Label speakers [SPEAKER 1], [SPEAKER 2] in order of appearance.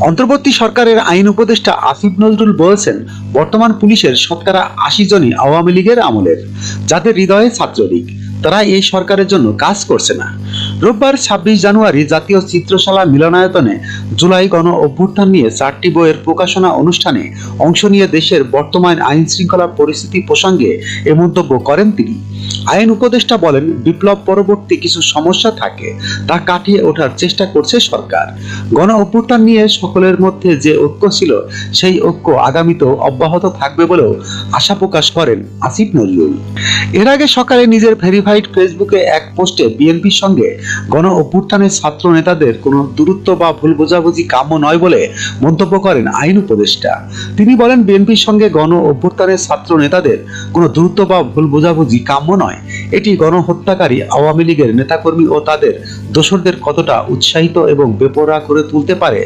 [SPEAKER 1] অন্তর্বর্তী সরকারের আইন উপদেষ্টা আসিফ নজরুল বলেছেন, বর্তমান পুলিশের শতকরা ৮০ জনই আওয়ামী লীগের আমলের, যাদের হৃদয়ে ছাত্রলীগ। তারা এই সরকারের জন্য কাজ করছে না। রোববার ২৬ জানুয়ারি জাতীয় চিত্রশালা মিলনায়তনে জুলাই গণ অভ্যুত্থান নিয়ে ৪টি বইয়ের প্রকাশনা অনুষ্ঠানে অংশ নিয়ে দেশের বর্তমান আইন শৃঙ্খলা পরিস্থিতি প্রসঙ্গে এ মন্তব্য করেন তিনি। আইন উপদেষ্টা বলেন, বিপ্লব পরবর্তী কিছু সমস্যা থাকে, তা কাটিয়ে ওঠার চেষ্টা করছে সরকার। গণ অভ্যুত্থান নিয়ে সকলের মধ্যে যে ঐক্য ছিল, সেই ঐক্য আগামীতেও অব্যাহত থাকবে বলেও আশা প্রকাশ করেন আসিফ নজরুল। এর আগে সকালে নিজের ভেরিফাইড ফেসবুকে এক পোস্টে বিএনপির সঙ্গে গণ অভ্যুত্থানের ছাত্র নেতাদের কোনো দূরত্ব বা ভুল বোঝাবুঝি কাম্য নয় বলে মন্তব্য করেন আইন উপদেষ্টা। তিনি বলেন, বিএনপির সঙ্গে গণ অভ্যুত্থানের ছাত্র নেতাদের কোনো দূরত্ব বা ভুল বোঝাবুঝি কাম্য নয়। এটি গণহত্যাকারী আওয়ামী লীগের নেতাকর্মী ও তাদের দোসরদের কতটা উৎসাহিত এবং বেপরোয়া করে তুলতে পারে